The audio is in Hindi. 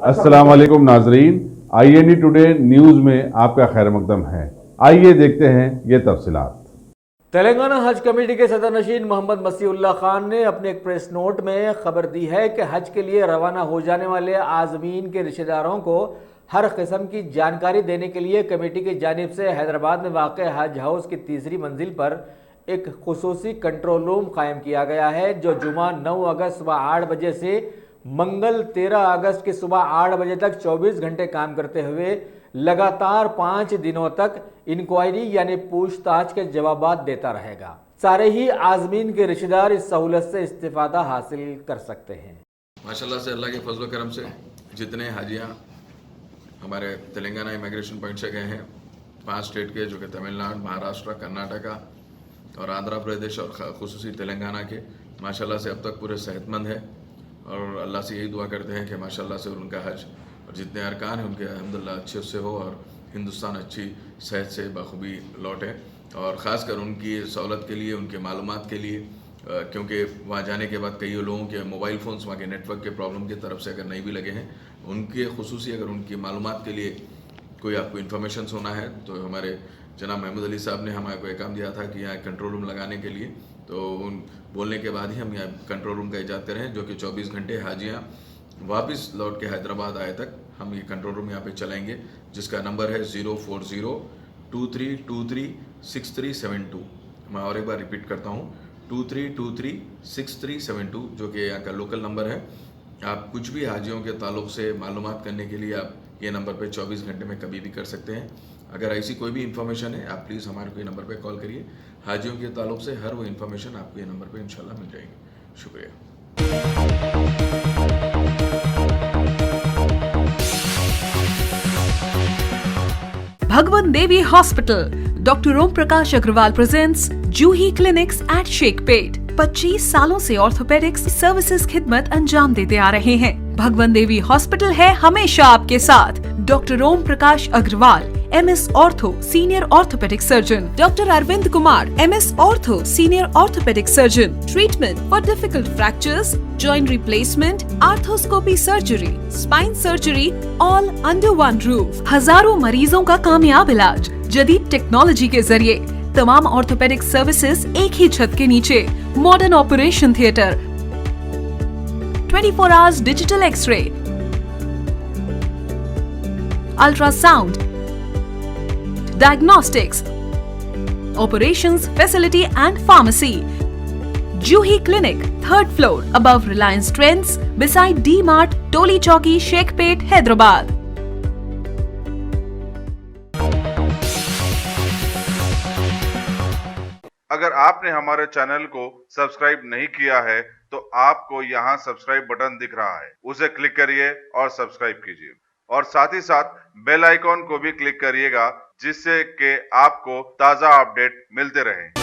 अस्सलाम वालेकुम नाजरीन, IND टुडे न्यूज़ में आपका खैर मकदम है। आइए देखते हैं ये तफसीलात। तेलंगाना हज कमेटी के सदर नशीन मोहम्मद मसीहुल्लाह खान ने अपने एक प्रेस नोट में खबर दी है कि हज के लिए रवाना हो जाने वाले आज़मीन के रिश्तेदारों को हर किस्म की जानकारी देने के लिए कमेटी की जानिब से हैदराबाद में वाक़ हज हाउस की तीसरी मंजिल पर एक खुसूसी कंट्रोल रूम कायम किया गया है, जो जुमा 9 अगस्त सुबह 8 बजे से मंगल 13 अगस्त की सुबह 8 बजे तक 24 घंटे काम करते हुए लगातार 5 दिनों तक इंक्वायरी यानी पूछताछ के जवाबात देता रहेगा। सारे ही आज़मीन के रिश्तेदार इस सहूलत से इस्तिफादा हासिल कर सकते हैं। माशाल्लाह से अल्लाह के फजल करम से जितने हाजियाँ हमारे तेलंगाना इमिग्रेशन पॉइंट से गए हैं, 5 स्टेट के जो कि तमिलनाडु, महाराष्ट्र, कर्नाटका और आंध्र प्रदेश और खुसूसी तेलंगाना के, माशाल्लाह से अब तक पूरे सेहतमंद है। और अल्लाह से यही दुआ करते हैं कि माशाल्लाह से उनका हज और जितने अरकान हैं उनके अल्हम्दुलिल्लाह अच्छे से हो और हिंदुस्तान अच्छी सेहत से बखूबी लौटे। और ख़ासकर उनकी सहूलत के लिए, उनके मालूमात के लिए, क्योंकि वहाँ जाने के बाद कई लोगों के मोबाइल फ़ोन्स वहाँ के नेटवर्क के प्रॉब्लम की तरफ से अगर नहीं भी लगे हैं, उनके खुसूसी अगर उनकी मालूमात के लिए कोई आपको इन्फॉर्मेशन होना है तो हमारे जनाब महमूद अली साहब ने हमारे को एक काम दिया था कि यहाँ कंट्रोल रूम लगाने के लिए, तो उन बोलने के बाद ही हम यहाँ कंट्रोल रूम का इजाज़त करें, जो कि 24 घंटे हाजियाँ वापस लौट के हैदराबाद आए तक हम ये कंट्रोल रूम यहाँ पे चलाएंगे, जिसका नंबर है 04023236372। मैं और एक बार रिपीट करता हूँ, 23236372, जो कि यहाँ का लोकल नंबर है। आप कुछ भी हाजियों के ताल्लुक़ से मालूमात करने के लिए आप ये नंबर पे 24 घंटे में कभी भी कर सकते हैं। अगर ऐसी कोई भी इन्फॉर्मेशन है, आप प्लीज़ हमारे को ये नंबर पे कॉल करिए। हाजियों के ताल्लुक़ से हर वो इन्फॉर्मेशन आपको ये नंबर पे इंशाल्लाह मिल जाएगी। शुक्रिया। Bhagwan Devi Hospital, Dr. Om Prakash Agrawal presents Juhi Clinics at Sheikhpet। 25 सालों से ऑर्थोपेडिक्स सर्विसेज खिदमत अंजाम देते आ रहे हैं। भगवान देवी हॉस्पिटल है हमेशा आपके साथ। Doctor Om Prakash Agrawal, MS ortho, senior orthopaedic surgeon. Doctor Arvind Kumar, MS ortho, senior orthopaedic surgeon. Treatment for difficult fractures, joint replacement, arthroscopy surgery, spine surgery, all under one roof. हजारों मरीजों का कामयाब इलाज जदीद टेक्नोलॉजी के जरिए। तमाम ऑर्थोपेडिक सर्विसेज एक ही छत के नीचे। Modern operation theatre, 24 hours digital x-ray, ultrasound, diagnostics, operations facility and pharmacy. Juhi Clinic, 3rd floor, above Reliance Trends, beside D-Mart, Toli Chowki, Sheikhpet, Hyderabad. अगर आपने हमारे चैनल को सब्सक्राइब नहीं किया है तो आपको यहाँ सब्सक्राइब बटन दिख रहा है, उसे क्लिक करिए और सब्सक्राइब कीजिए। और साथ ही साथ बेल आइकॉन को भी क्लिक करिएगा, जिससे कि आपको ताज़ा अपडेट मिलते रहें।